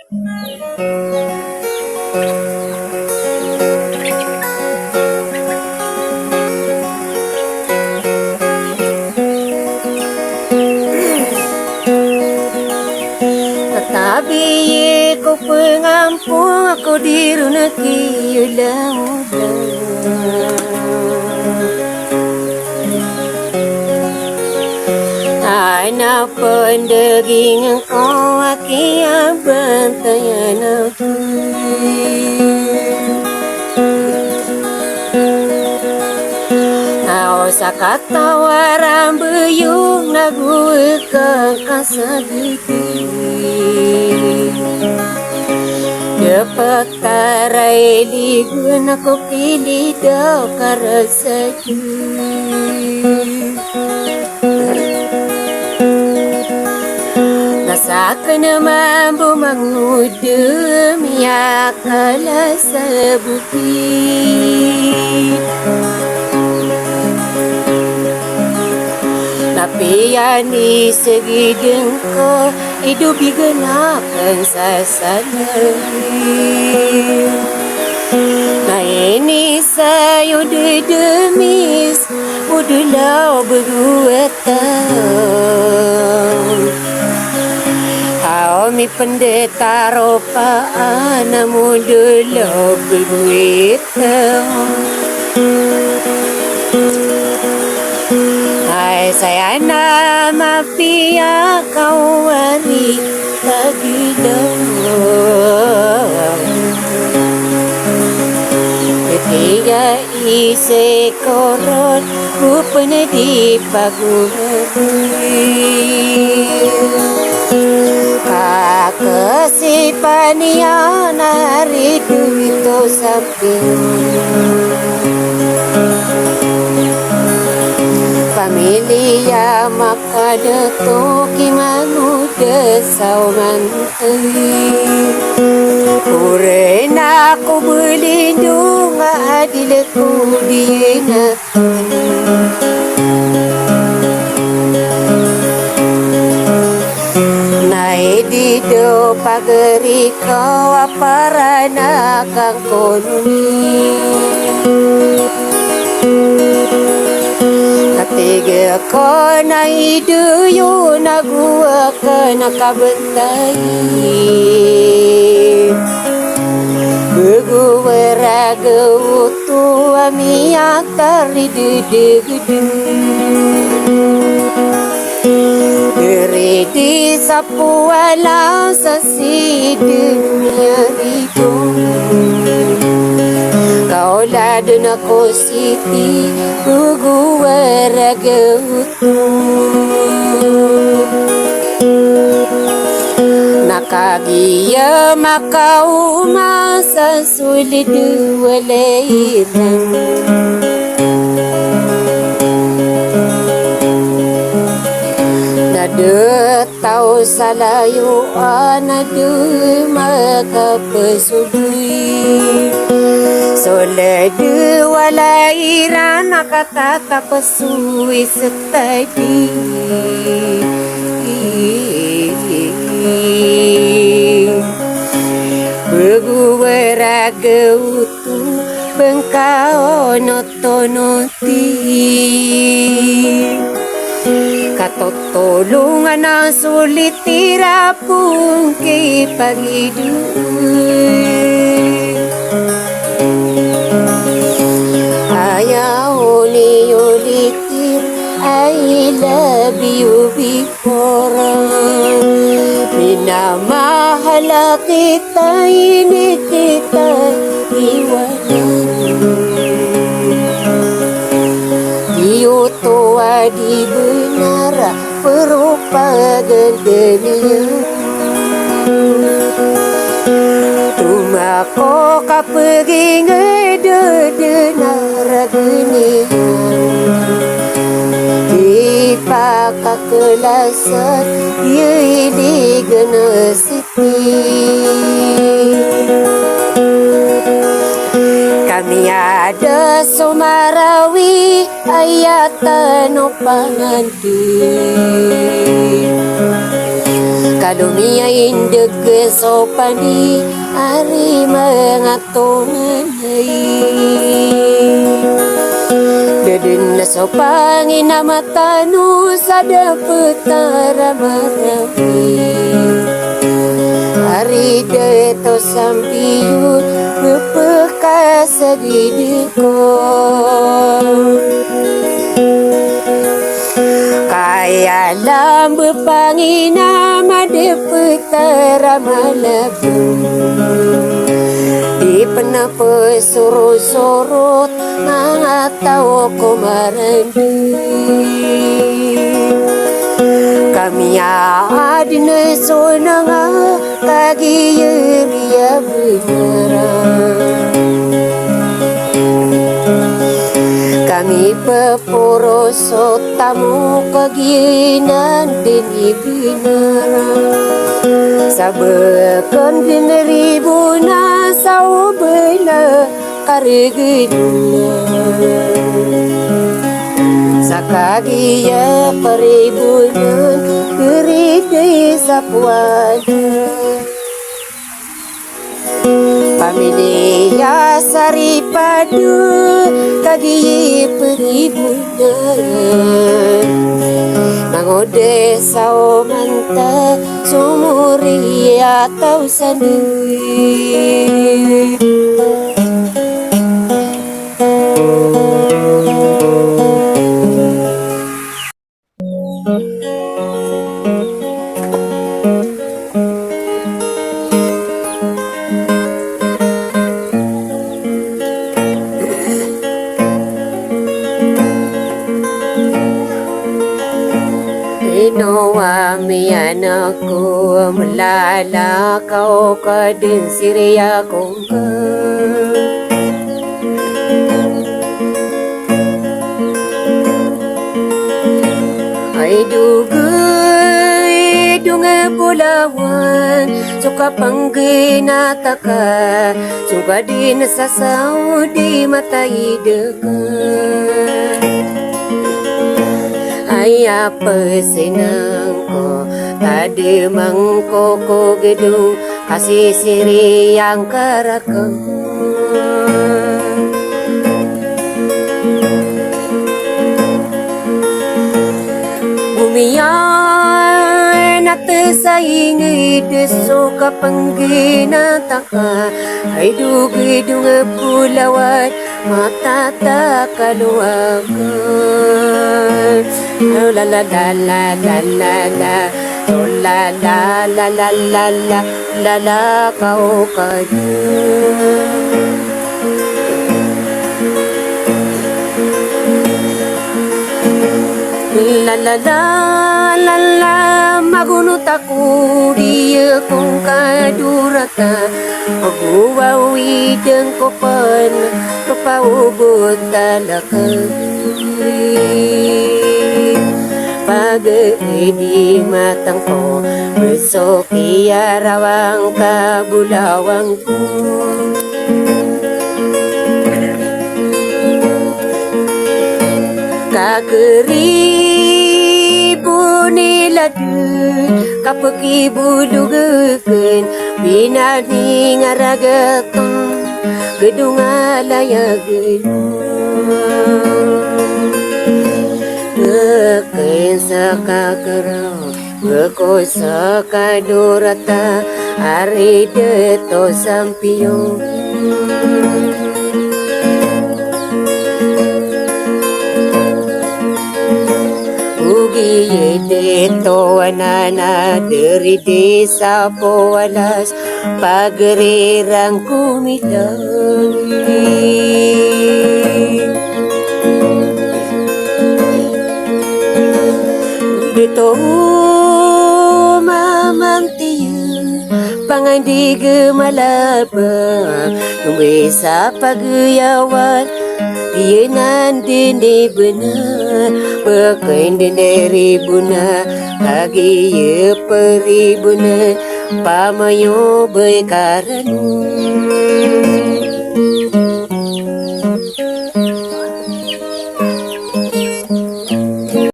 Tetapi ku pengampun aku dirunaki muda. Anak pendeging engkau akia bantayan aku. Au sakata warang beyung nagu kekasagiti. Dapat tarai ligun aku pilih dau karasaju. Nasakan mampu mengudum ya kala sebukit. Tapi yang di segi dengko hidup digenakan sasaran. Nah ini saya demis udah berguetan. Kami pendeta ropa anamu dulu berguetan. Hai saya nama pia kau wari lagi dong. Ketiga isi koron rupanya di paguri. Kakesipania nari duito samping. Familia makada toki manu desau mantui. Kurena aku berlindung adilku dina. Nai di do pageri kau aparana kang konuni. Tiga ko na iduyo nagua ka nakabantay. Beguweraga utu amiakar didegedu. Diri di sapu alam sasi dunia hidup. Kau ladun aku siti gugu waraga utuh. Nakagiya makau masa sulit dua leiran. Nada tau salayu anadu maka pesudui. Soledu walairan kata tapasui setadi. Beguweraga utu bengkau notonoti. Katotolungan ang sulit tirapung kay pagidui. Ayaw ni ulitin I love you before. Minamahal kita, ini kita iwanan. Diutuwa di benara perupa gendenia. Rumahku kapegi ngededenara genia. Dipaka kelasan Yili genesiti. Kami ada Sumarawi ayat no panganti. Kalumia indeg sopani ari mengatongan Dedin sopangi nama tanu sada petara marawi Hari deto sampiun bepekas didikon Kaya lam bepangina made petara malabu Di pena pesurut-surut mangatau komarendi Kami adine sonanga kagi yeria beneran Kami peporoso tamu keginan dini beneran Sabekon dini ribuna sau bela karigina Sakagia peribunan geride sapuana Pamilia sari padu kagi peribunan Mangode sao manta sumuri atau sandui Inowa mi anakku melala kau kadin siria kongka Ai dunga pulawan suka panggina taka suka din sasau di mata dekat apa senang ko tadi mangkoko gedung kasih siri yang kerakam bumi yang nate saingi deso kapanggina taka hidup gedung pulauan mata tak kaluakan la la la la la la la oh la la la la la la la la kau kadu la la la la la magunu taku dia kong kadurata aku wawi deng kopan kepau butalakan Pagi di matangku besok ia rawang kabulawangku Kakeribu niladu kapeki bulu geken binani ngaragakan gedung alaya gedung Ngeken sakakerau ngeko sakadurata hari deto sampion Ugi deto anana dari desa poalas pagerirang kumilani Dito mamantiya pangandi gemalaba Nunggu sa pagyawan Dia nandini benar Pekain denderi buna Hagi ye peribuna Pamayo berkaranu